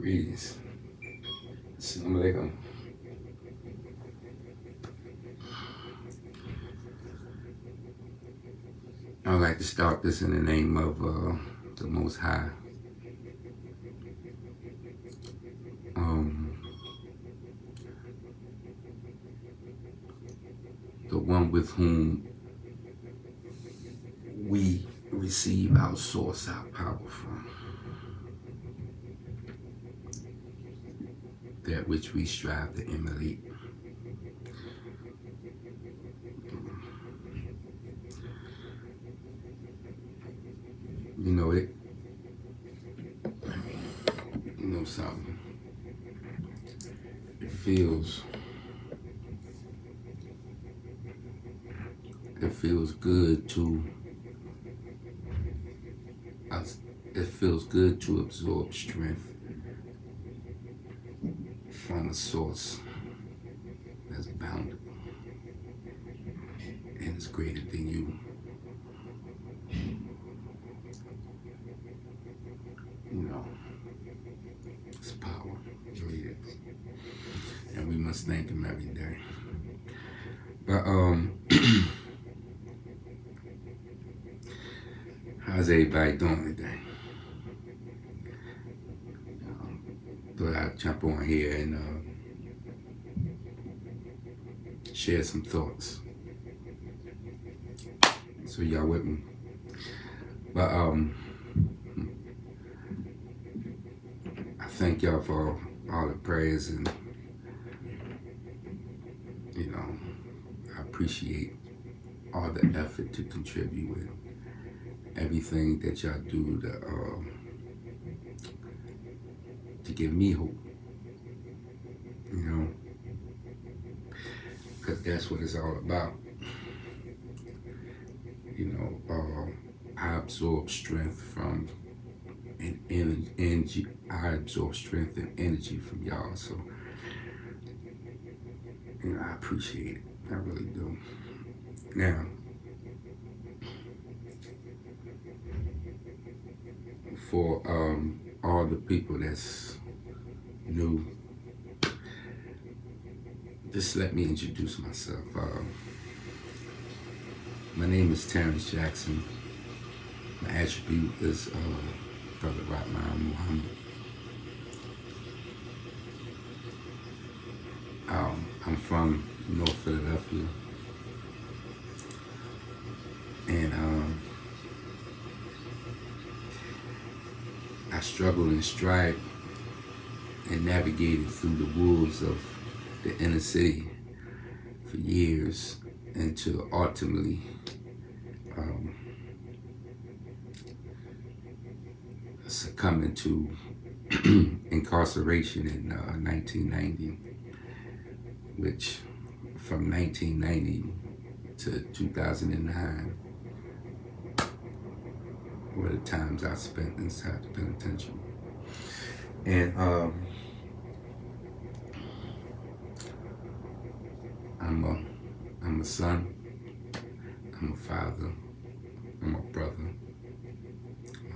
Greetings. Assalamu alaikum. I would like to start this in the name of the Most High. The one with whom we receive our source, our power from. That which we strive to emulate. You know it. You know something. It feels good to us. It feels good to absorb strength from a source that's bounded and is greater than you. You know, it's power. It really is. And we must thank him every day. But how's everybody doing today? Thought I'd jump on here and share some thoughts. So y'all with me? But I thank y'all for all the prayers, and you know, I appreciate all the effort to contribute with everything that y'all do to give me hope, you know, because that's what it's all about. You know, I absorb strength from energy. I absorb strength and energy from y'all, so you know, I appreciate it. I really do. Now, for all the people that's new, just let me introduce myself. My name is Terrance Jackson. My attribute is Brother Rahman Muhammad. I'm from North Philadelphia, and I struggled and strived and navigated through the wolves of the inner city for years, until ultimately succumbing to incarceration in 1990, which from 1990 to 2009 were the times I spent inside the penitentiary. And I'm a son, I'm a father, I'm a brother,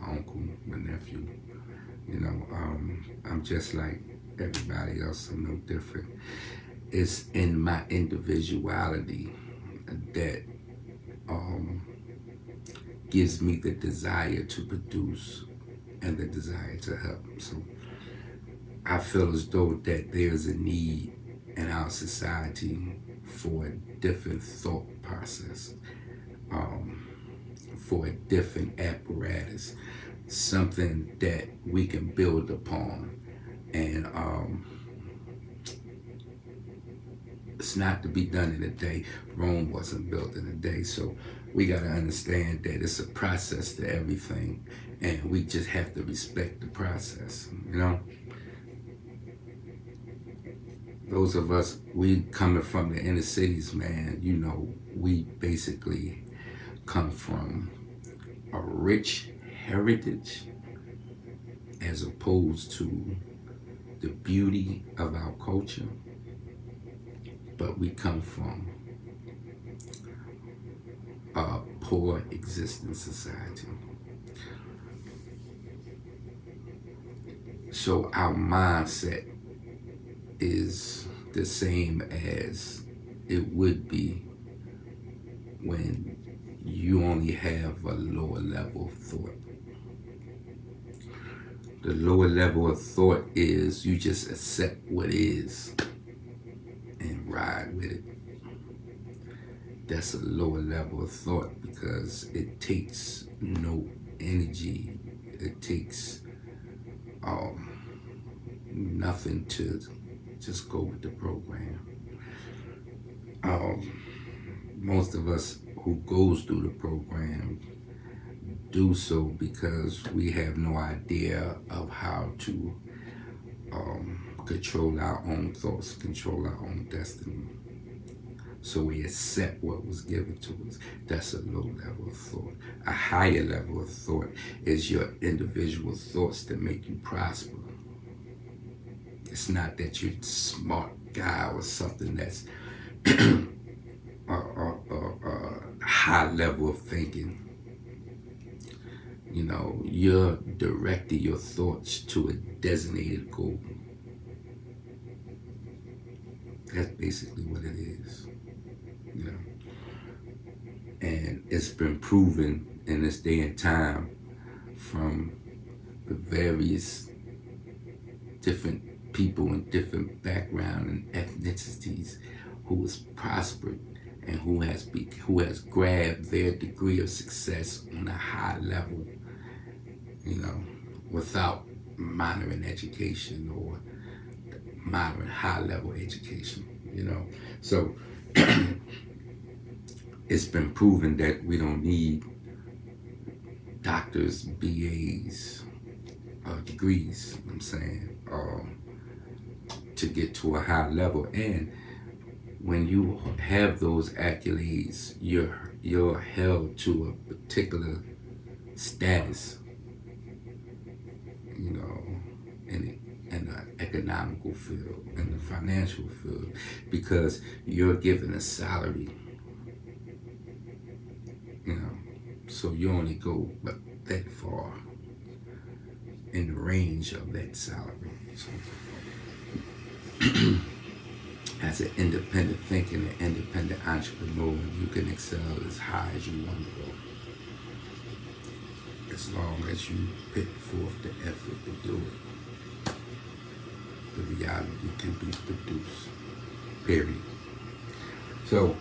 my uncle, my nephew. You know, I'm just like everybody else. I'm no different. It's in my individuality that gives me the desire to produce and the desire to help. So I feel as though that there's a need in our society for a different thought process, for a different apparatus, something that we can build upon. And it's not to be done in a day. Rome wasn't built in a day. So we got to understand that it's a process to everything, and we just have to respect the process, you know? Those of us, we coming from the inner cities, man, you know, we basically come from a rich heritage as opposed to the beauty of our culture, but we come from a poor existing society. So our mindset is the same as it would be when you only have a lower level of thought. The lower level of thought is you just accept what is and ride with it. That's a lower level of thought because it takes no energy. It takes nothing to just go with the program. Most of us who goes through the program do so because we have no idea of how to control our own thoughts, control our own destiny. So we accept what was given to us. That's a low level of thought. A higher level of thought is your individual thoughts that make you prosper. It's not that you're a smart guy or something that's a high level of thinking. You know, you're directing your thoughts to a designated goal. That's basically what it is. You know, and it's been proven in this day and time from the various different people in different background and ethnicities who has prospered and who has grabbed their degree of success on a high level, you know, without minoring education or minoring high level education, you know. So it's been proven that we don't need doctors, BAs, degrees, I'm saying, to get to a high level. And when you have those accolades, you're held to a particular status, you know, in the economical field, in the financial field, because you're given a salary, you know, so you only go but that far in the range of that salary. So, as an independent thinking, an independent entrepreneur, you can excel as high as you want to go, as long as you put forth the effort to do it. The reality can be produced, period. So,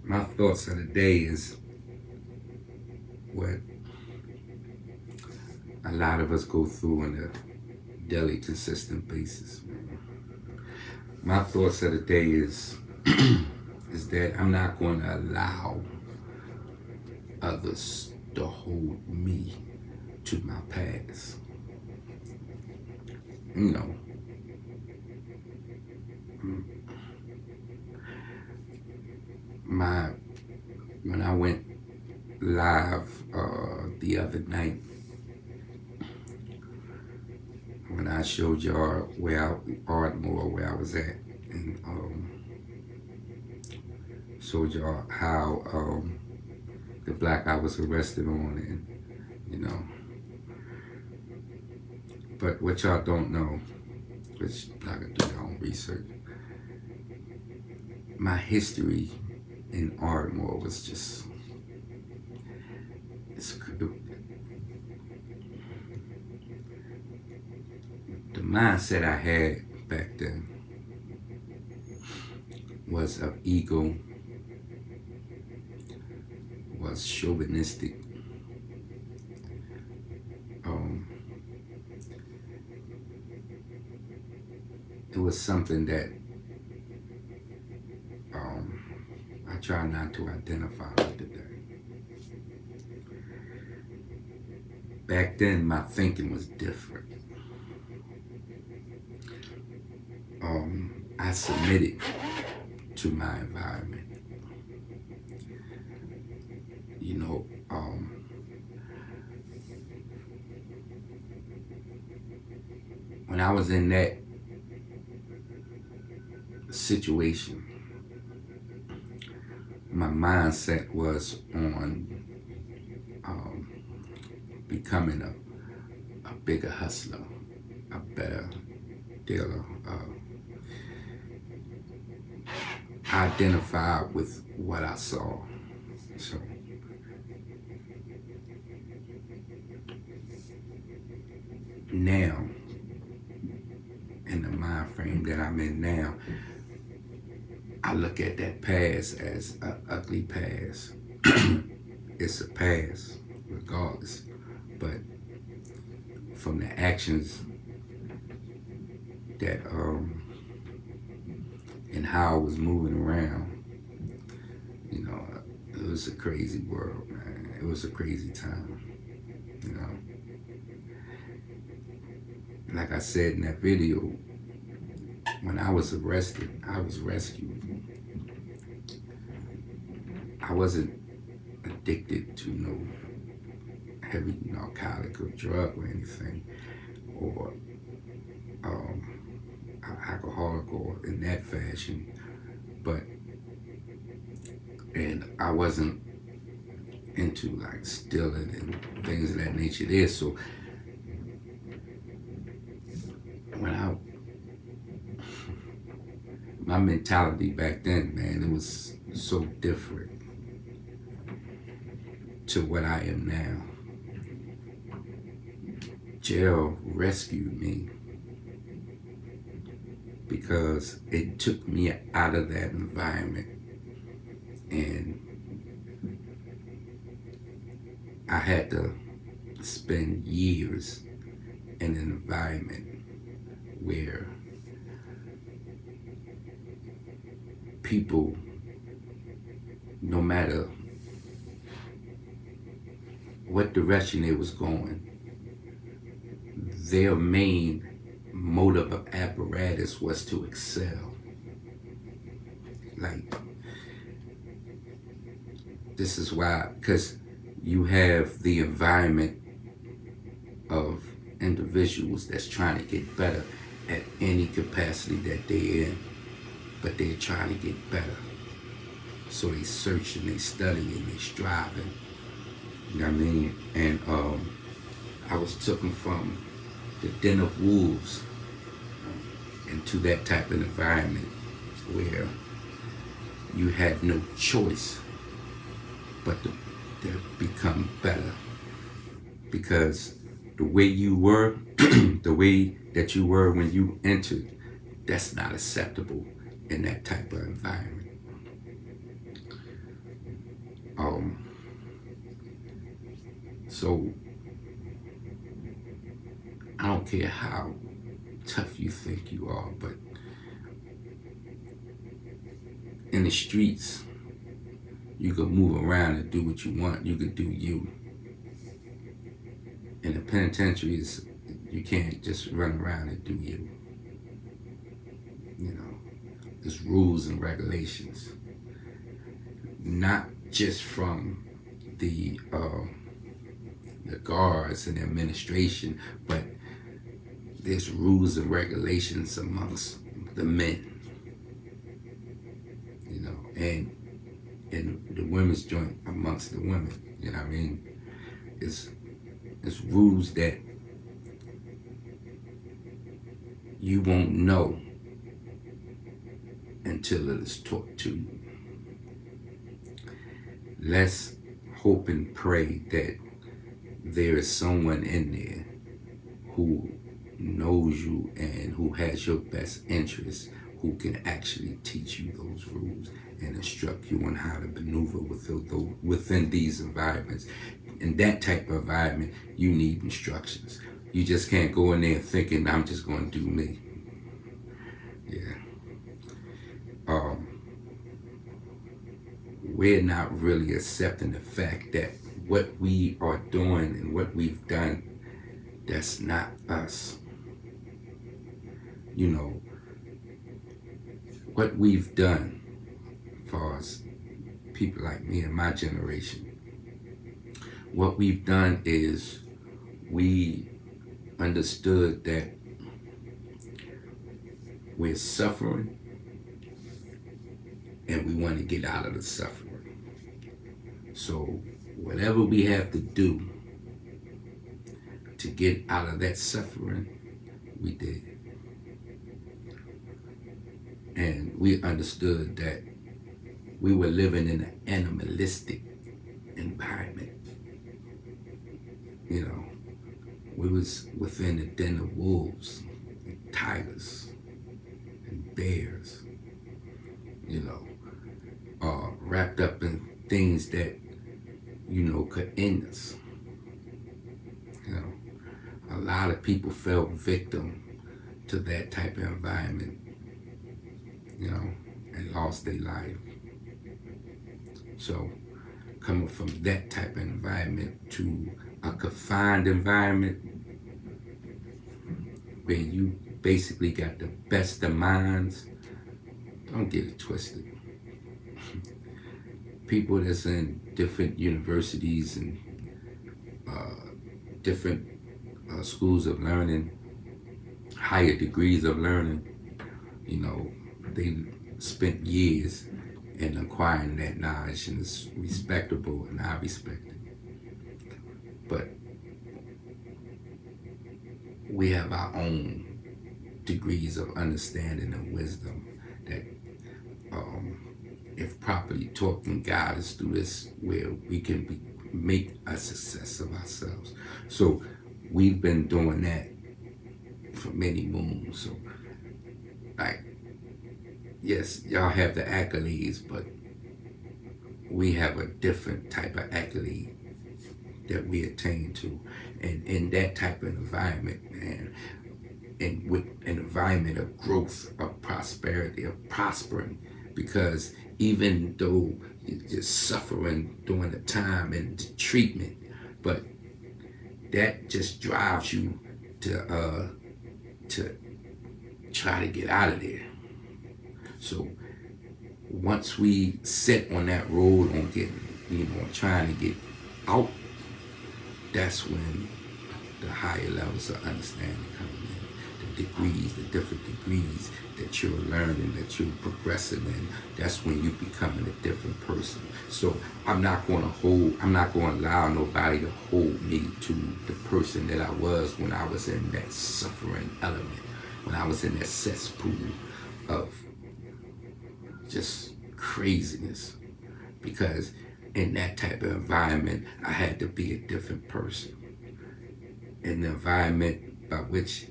my thoughts of the day is what a lot of us go through on a daily, consistent basis. My thoughts of the day is that I'm not going to allow others to hold me to my past. You know, when I went live the other night, when I showed y'all Ardmore, where I was at, and showed y'all how the black I was arrested on, and you know. But what y'all don't know, which y'all can do your own research, my history in Ardmore was just, the mindset I had back then was of ego, was chauvinistic, it was something that I try not to identify with today. Back then, my thinking was different. I submitted to my environment. You know, when I was in that situation, my mindset was on becoming a bigger hustler, a better dealer. I identified with what I saw. So now, in the mind frame that I'm in now, I look at that past as an ugly past. It's a past, regardless. But from the actions that and how I was moving around, you know, it was a crazy world, man. It was a crazy time, you know. Like I said in that video, when I was arrested, I was rescued. I wasn't addicted to no heavy narcotic or drug or anything, or alcoholic or in that fashion, but and I wasn't into like stealing and things of that nature there. So when my mentality back then, man, it was so different to what I am now. Jail rescued me because it took me out of that environment, and I had to spend years in an environment where people, no matter what direction it was going, their main motive of apparatus was to excel. Like, this is why, because you have the environment of individuals that's trying to get better at any capacity that they're in, but they're trying to get better. So they search and they study and they striving. You know what I mean? And I was taken from the den of wolves into that type of environment where you had no choice but to become better, because the way you were, the way that you were when you entered, that's not acceptable in that type of environment. So I don't care how tough you think you are, but in the streets, you can move around and do what you want. You can do you. In the penitentiaries, you can't just run around and do you. You know, there's rules and regulations, not just from the guards and the administration, but there's rules and regulations amongst the men, you know, and the women's joint amongst the women. You know what I mean? It's rules that you won't know until it is taught to you. Let's hope and pray that there is someone in there who knows you and who has your best interests, who can actually teach you those rules and instruct you on how to maneuver within these environments. In that type of environment, you need instructions. You just can't go in there thinking, I'm just going to do me. Yeah. We're not really accepting the fact that what we are doing and what we've done, that's not us. You know, what we've done, as far as people like me and my generation, what we've done is we understood that we're suffering and we want to get out of the suffering. So whatever we have to do to get out of that suffering, we did. And we understood that we were living in an animalistic environment. You know, we was within a den of wolves, and tigers, and bears, you know, wrapped up in things that, could end us. You know, a lot of people fell victim to that type of environment, and lost their life. So coming from that type of environment to a confined environment where you basically got the best of minds, don't get it twisted. People that's in different universities and different schools of learning, higher degrees of learning, they spent years in acquiring that knowledge, and it's respectable, and I respect it. But we have our own degrees of understanding and wisdom that, if properly taught, can guide us through this, where we can make a success of ourselves. So we've been doing that for many moons. So, like, yes, y'all have the accolades, but we have a different type of accolade that we attain to. And in that type of environment, man, and with an environment of growth, of prosperity, of prospering, because even though you're suffering during the time and the treatment, but that just drives you to try to get out of there. So once we set on that road on getting, trying to get out, that's when the higher levels of understanding come in. The degrees, the different degrees that you're learning, that you're progressing in, that's when you're becoming a different person. So I'm not going to allow nobody to hold me to the person that I was when I was in that suffering element, when I was in that cesspool of just craziness. Because in that type of environment, I had to be a different person. In the environment by which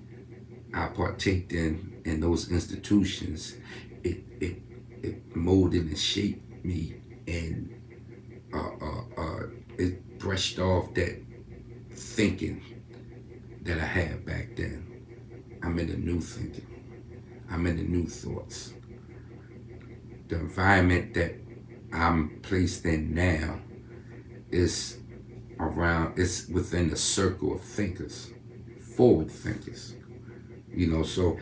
I partaked in those institutions, it molded and shaped me, and it brushed off that thinking that I had back then. I'm in the new thinking. I'm in the new thoughts. The environment that I'm placed in now is it's within the circle of thinkers, forward thinkers. So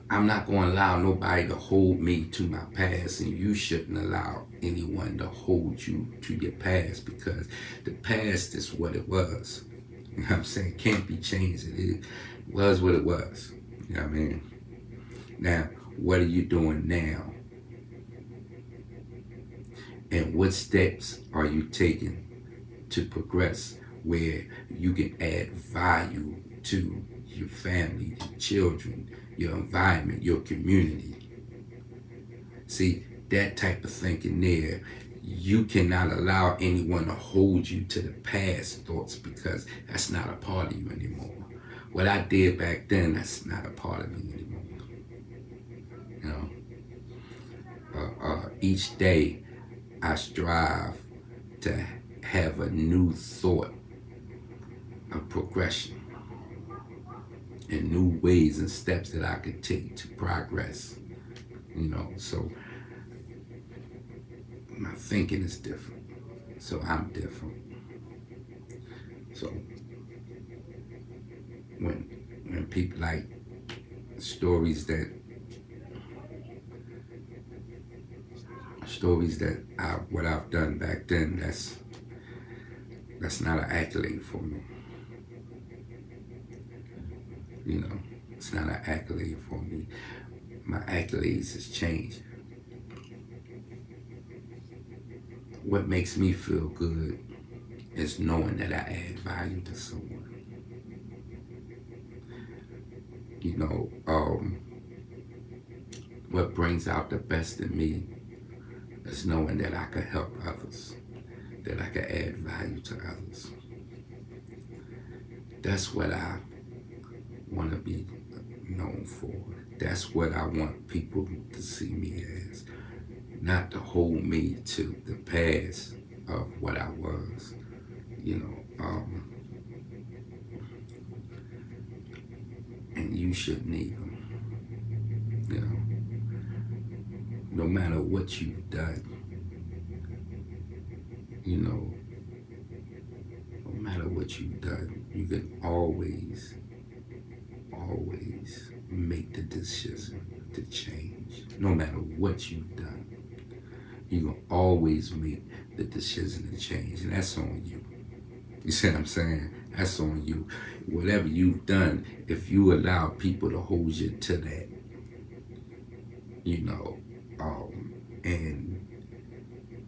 I'm not going to allow nobody to hold me to my past, and you shouldn't allow anyone to hold you to your past, because the past is what it was. You know what I'm saying? It can't be changed. It was what it was. You know what I mean? Now, what are you doing now? And what steps are you taking to progress where you can add value to your family, your children, your environment, your community? See, that type of thinking there, you cannot allow anyone to hold you to the past thoughts, because that's not a part of you anymore. What I did back then, that's not a part of me anymore. Each day I strive to have a new thought of progression and new ways and steps that I could take to progress. So my thinking is different. So I'm different. So when people like stories that what I've done back then, that's not an accolade for me. It's not an accolade for me. My accolades has changed. what makes me feel good is knowing that I add value to someone. You know, what brings out the best in me is knowing that I can help others, that I can add value to others. That's what I want to be known for. That's what I want people to see me as, not to hold me to the past of what I was. You know, and you should need them. You know, no matter what you've done, you know, no matter what you've done, you can always make the decision to change. No matter what you've done, you can always make the decision to change, and that's on you. You see what I'm saying? That's on you. Whatever you've done, if you allow people to hold you to that, you know, and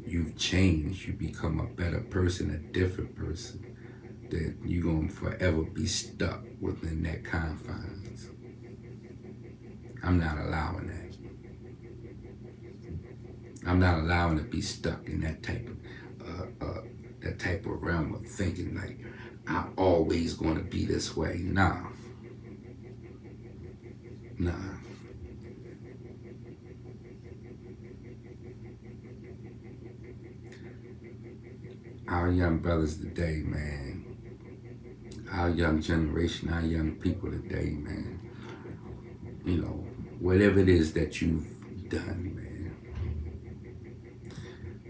you've changed, you become a better person, a different person, that you're going to forever be stuck within that confines. I'm not allowing that. I'm not allowing to be stuck in that type of realm of thinking like I'm always going to be this way. Nah. Our young brothers today, man, our young generation, our young people today, man, you know, whatever it is that you've done, man,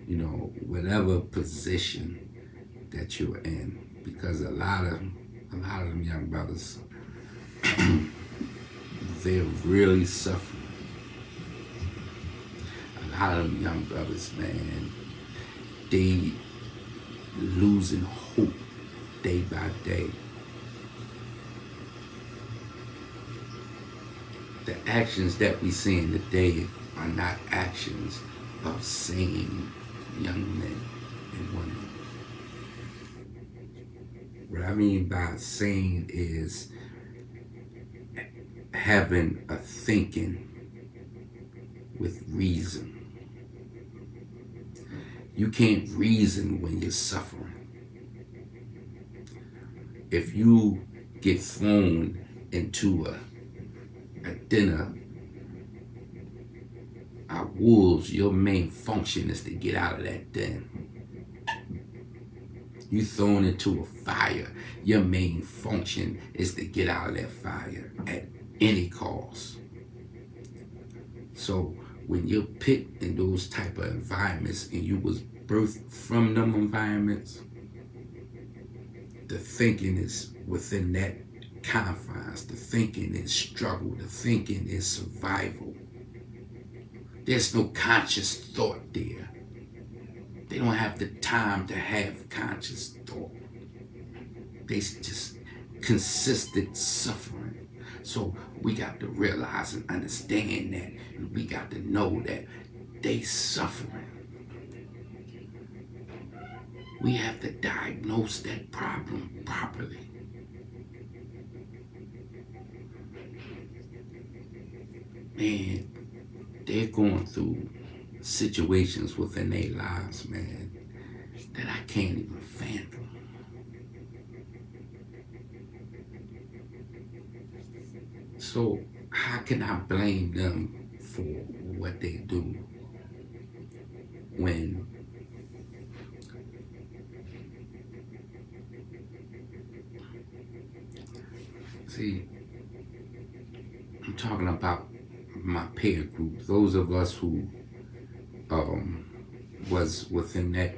you know, whatever position that you're in, because a lot of them young brothers, they're really suffering. A lot of them young brothers, man, they losing hope day by day. The actions that we see today are not actions of sane young men and women. What I mean by sane is having a thinking with reason. You can't reason when you're suffering. If you get thrown into a dinner of wolves, your main function is to get out of that den. You thrown into a fire, your main function is to get out of that fire at any cost. So when you're picked in those type of environments and you was birthed from them environments, the thinking is within that confines. The thinking is struggle. The thinking is survival. There's no conscious thought there. They don't have the time to have conscious thought. They just consistent suffering. So we got to realize and understand that, and we got to know that they suffering. We have to diagnose that problem properly. Man, they're going through situations within their lives, man, that I can't even fathom. So how can I blame them for what they do when see, I'm talking about my peer group, those of us who was within that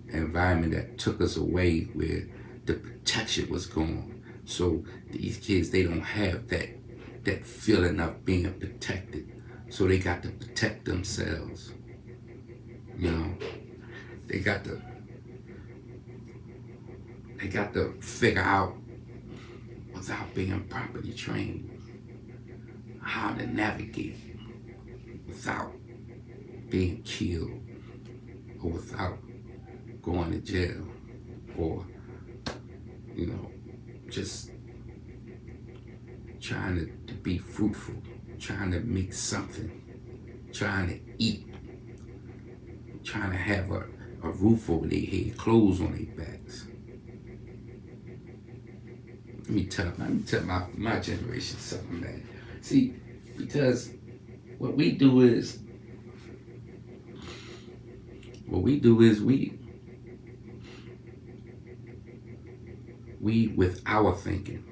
environment that took us away where the protection was gone. So these kids, they don't have that feeling of being protected. So they got to protect themselves. You know, they got to figure out, without being properly trained, how to navigate without being killed, or without going to jail, or, just trying to be fruitful, trying to make something, trying to eat, trying to have a roof over their head, clothes on their backs. Let me tell my generation something, man. See, because what we do is we with our thinking,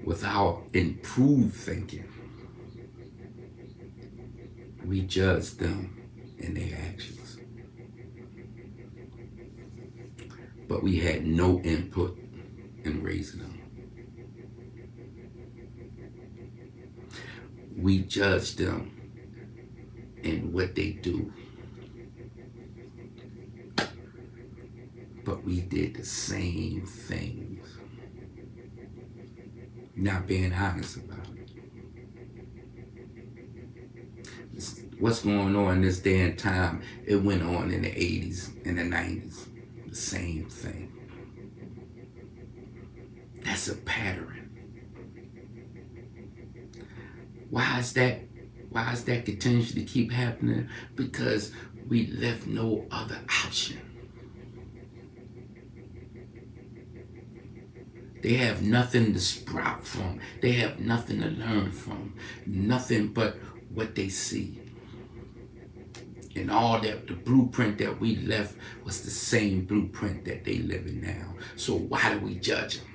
with our improved thinking, we judge them and their actions. But we had no input in raising them. We judge them in what they do. But we did the same things. Not being honest about it. What's going on in this day and time, it went on in the 80s and the 90s. The same thing. That's a pattern. Why is that continues to keep happening? Because we left no other option. They have nothing to sprout from. They have nothing to learn from. Nothing but what they see. And all that, the blueprint that we left was the same blueprint that they live in now. So why do we judge them?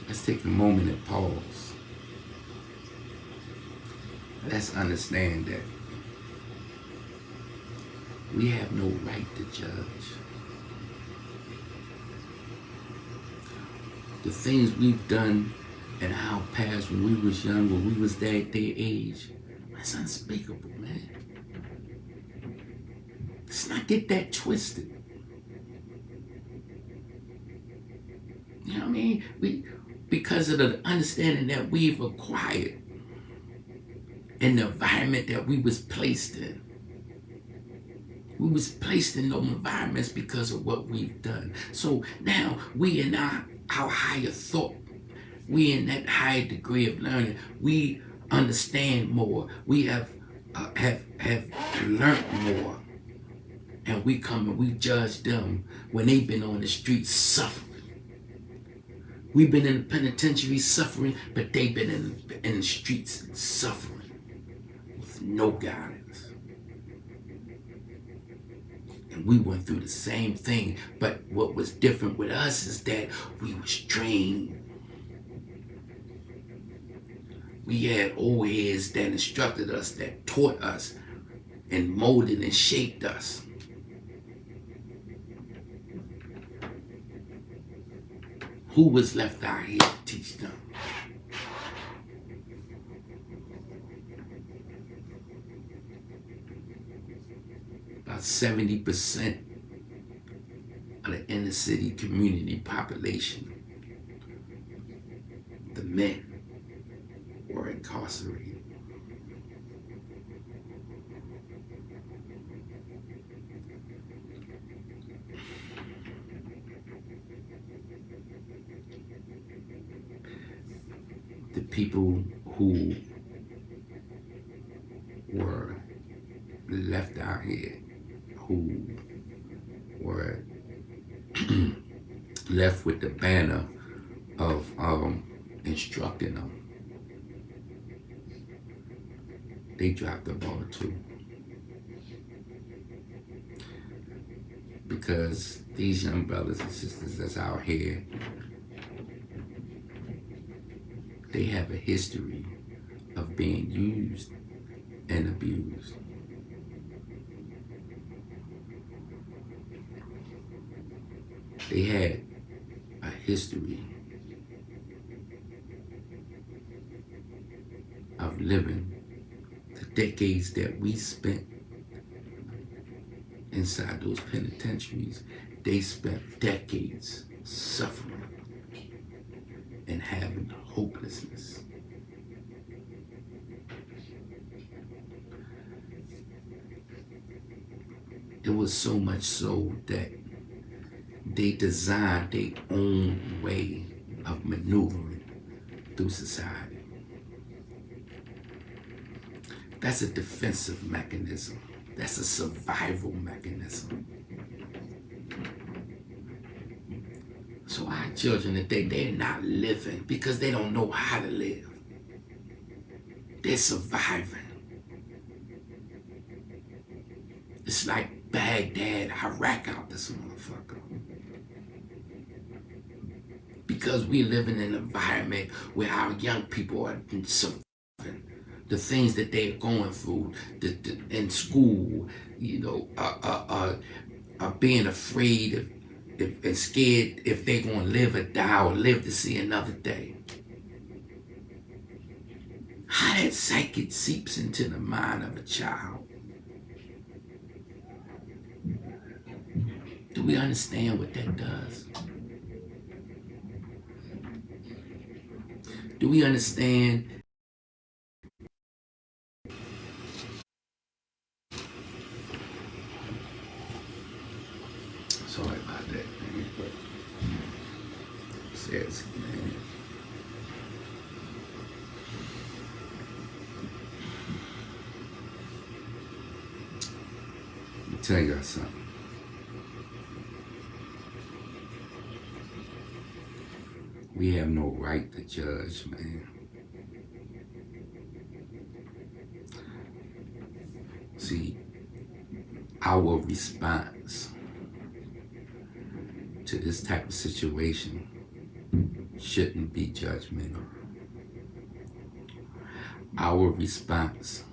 Let's take a moment and pause. Let's understand that we have no right to judge. The things we've done in our past when we was young, when we was their age, that's unspeakable, man. Let's not get that twisted. You know what I mean? Because of the understanding that we've acquired in the environment that we was placed in. We was placed in those environments because of what we've done. So now we in our higher thought, we in that higher degree of learning, we understand more. We have learned more. And we come and we judge them when they've been on the streets suffering. We've been in the penitentiary suffering, but they've been in the streets suffering with no guidance. And we went through the same thing, but what was different with us is that we was trained. We had old heads that instructed us, that taught us, and molded and shaped us. Who was left out here to teach them? About 70% of the inner city community population, the men, were incarcerated. The people who were left out here, who were left with the banner of instructing them, they dropped the ball too. Because these young brothers and sisters that's out here, they have a history of being used and abused. They had a history of living the decades that we spent inside those penitentiaries, they spent decades suffering and having hopelessness. It was so much so that they designed their own way of maneuvering through society. That's a defensive mechanism. That's a survival mechanism. So our children today, they're not living because they don't know how to live. They're surviving. It's like Baghdad, Iraq out this motherfucker. Because we live in an environment where our young people are surviving the things that they're going through in school, are being afraid and scared if they're going to live or die or live to see another day. How that psyche seeps into the mind of a child. Do we understand what that does? Do we understand? Sorry about that, man, but seriously, man. Let me tell you something. We have no right to judge, man. See, our response to this type of situation shouldn't be judgmental. Our response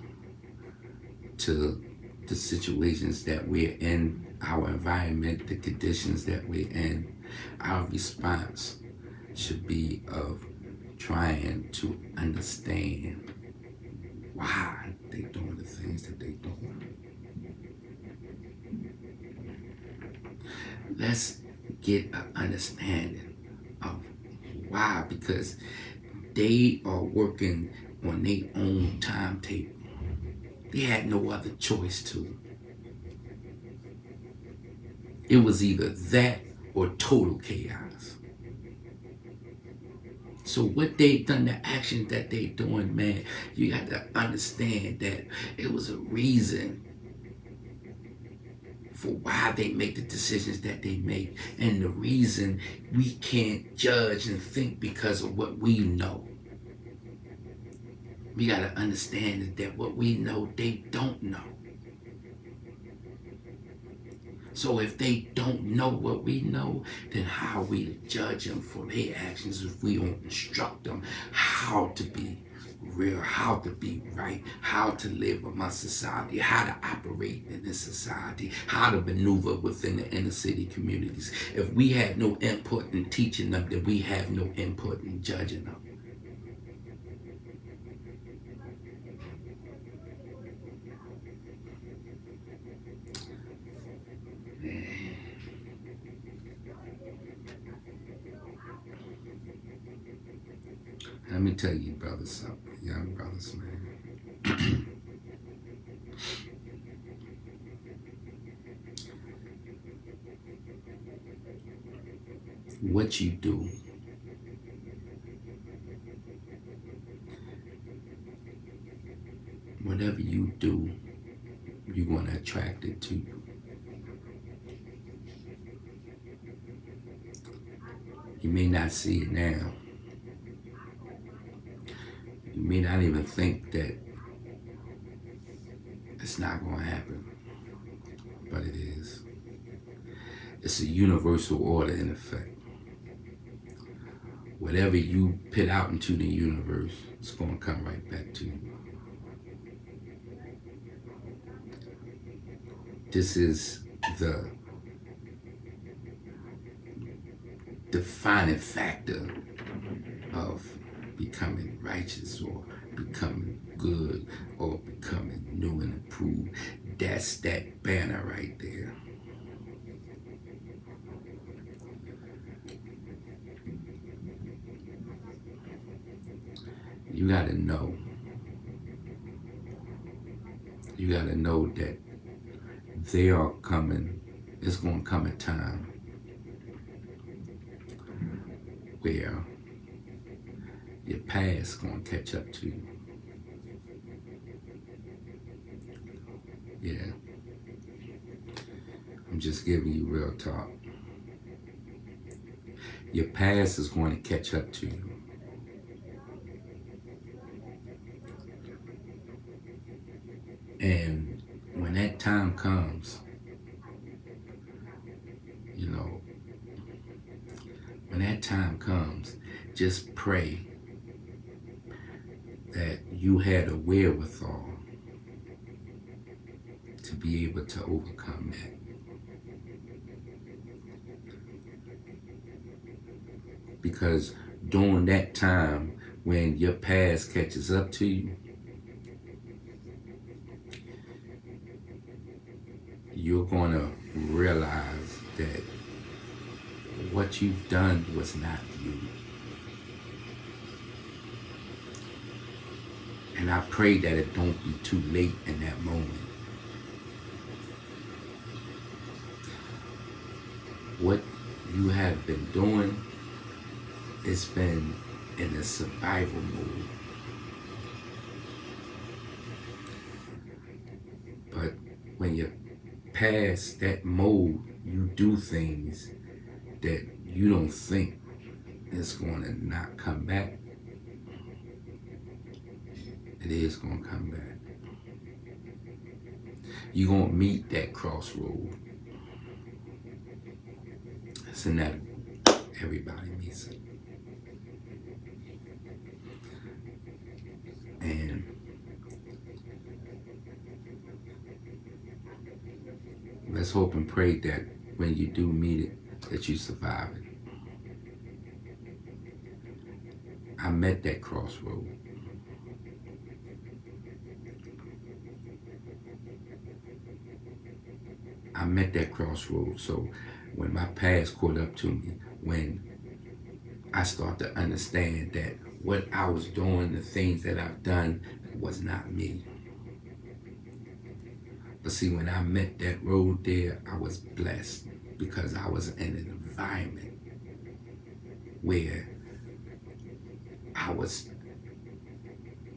to the situations that we're in, our environment, the conditions that we're in, our response should be of trying to understand why they're doing the things that they're doing. Let's get an understanding of why, because they are working on their own timetable. They had no other choice to. It was either that or total chaos. So what they done, the actions that they doing, man, you got to understand that it was a reason for why they make the decisions that they make. And the reason we can't judge and think because of what we know. We got to understand that what we know, they don't know. So if they don't know what we know, then how are we to judge them for their actions if we don't instruct them how to be real, how to be right, how to live amongst society, how to operate in this society, how to maneuver within the inner city communities. If we have no input in teaching them, then we have no input in judging them. Let me tell you, brothers, something, young brothers, man. What you do, whatever you do, you're going to attract it to you. You may not see it now. You may not even think that it's not going to happen, but it is. It's a universal order in effect. Whatever you put out into the universe, it's going to come right back to you. This is the defining factor of becoming righteous or becoming good or becoming new and improved. That's that banner right there. You gotta know. You gotta know that they are coming. It's gonna come a time where your past gonna catch up to you. Yeah, I'm just giving you real talk. Your past is going to catch up to you. And when that time comes, you know, when that time comes, just pray that you had a wherewithal to be able to overcome that. Because during that time, when your past catches up to you, you're going to realize that what you've done was not you. And I pray that it don't be too late in that moment. What you have been doing, it's been in a survival mode. But when you're past that mode, you do things that you don't think is going to not come back. It is going to come back. You're going to meet that crossroad. It's inevitable. Everybody meets it. And let's hope and pray that when you do meet it, that you survive it. I met that crossroad. I met that crossroad. So when my past caught up to me, when I start to understand that what I was doing, the things that I've done, was not me. But see, when I met that road there, I was blessed because I was in an environment where I was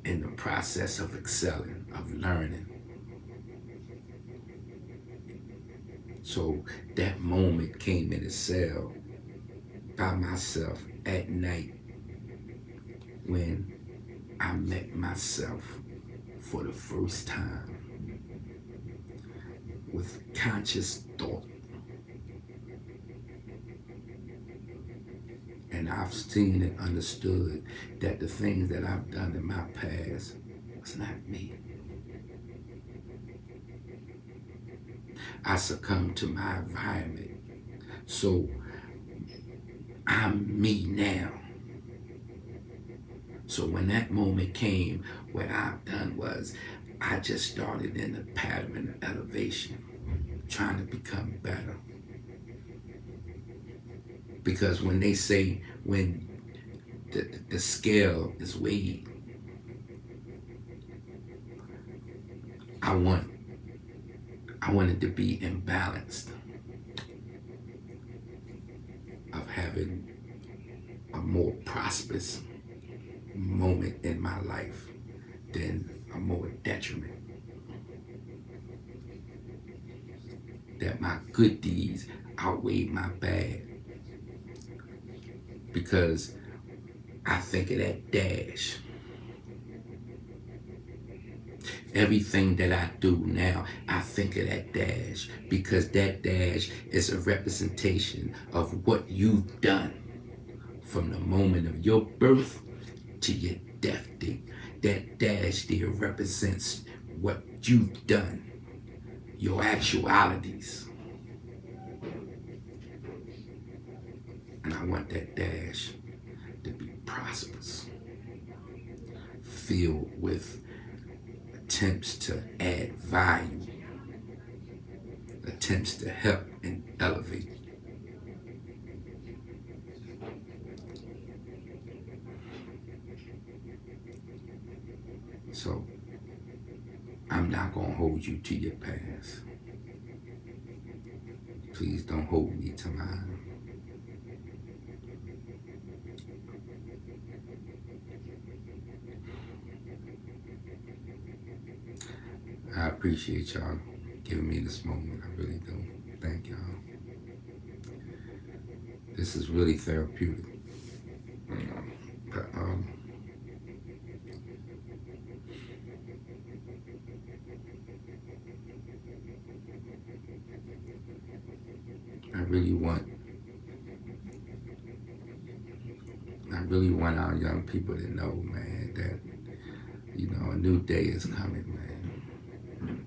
in the process of excelling, of learning. So that moment came in a cell by myself at night when I met myself for the first time with conscious thought. And I've seen and understood that the things that I've done in my past was not me. I succumbed to my environment. So I'm me now. So when that moment came, what I've done was I just started in the pattern of elevation, trying to become better. Because when they say when the scale is weighed, I wanted to be imbalanced, of having a more prosperous moment in my life than a more detriment. That my good deeds outweighed my bad. Because I think of that dash. Everything that I do now, I think of that dash, because that dash is a representation of what you've done from the moment of your birth to your death date. That dash there represents what you've done, your actualities. And I want that dash to be prosperous, filled with attempts to add value attempts to help and elevate. So I'm not going to hold you to your past. Please don't hold me to mine. I appreciate y'all giving me this moment. I really do. Thank y'all. This is really therapeutic. You know, but, I really want our young people to know, man, that a new day is coming, man.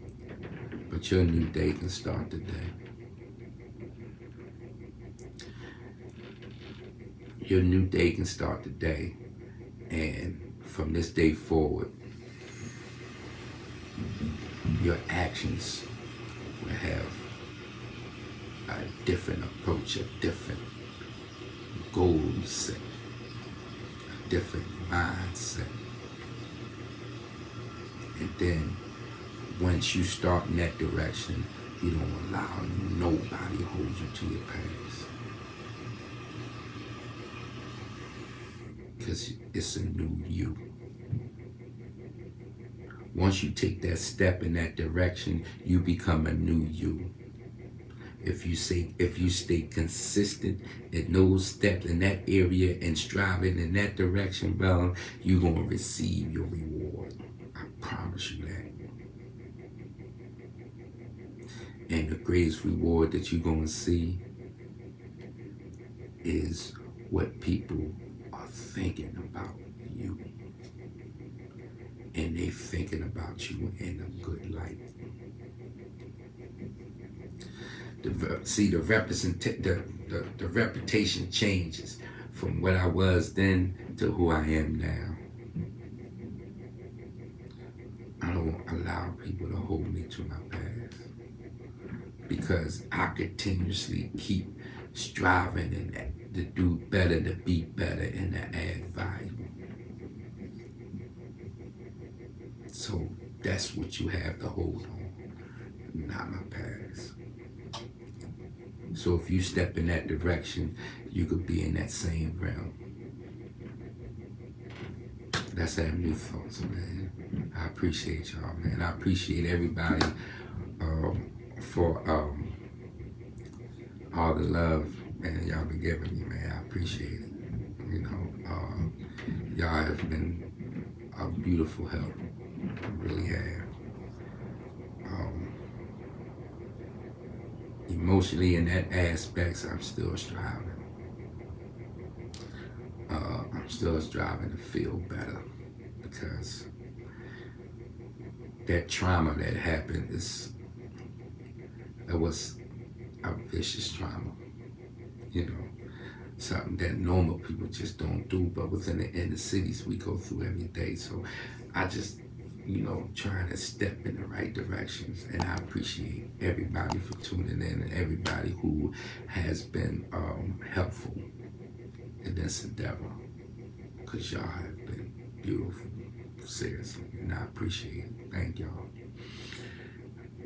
But your new day can start today. Your new day can start today, and from this day forward, your actions will have a different approach, a different goal set, a different mindset. And then once you start in that direction, you don't allow nobody to hold you to your past. Because it's a new you. Once you take that step in that direction, you become a new you. If you stay consistent in those steps in that area and striving in that direction, well, you're gonna receive your reward. I promise you that. And the greatest reward that you're gonna see is what people are thinking about you. And they thinking about you in a good light. The reputation changes from what I was then to who I am now. I don't allow people to hold me to my past because I continuously keep striving and to do better, to be better, and to add value. So that's what you have to hold on, not my past. So if you step in that direction, you could be in that same realm. Let's have new thoughts, man. I appreciate y'all, man. I appreciate everybody for all the love, man, y'all been giving me, man. I appreciate it. Y'all have been a beautiful help. You really have. Emotionally, in that aspects, I'm still striving. I'm still striving to feel better because that trauma that happened it was a vicious trauma. Something that normal people just don't do, but within the inner cities we go through every day. So I just trying to step in the right directions. And I appreciate everybody for tuning in and everybody who has been helpful in this endeavor. Because y'all have been beautiful, seriously. And I appreciate it. Thank y'all.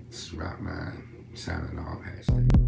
This is Rock Mind, signing off, hashtag.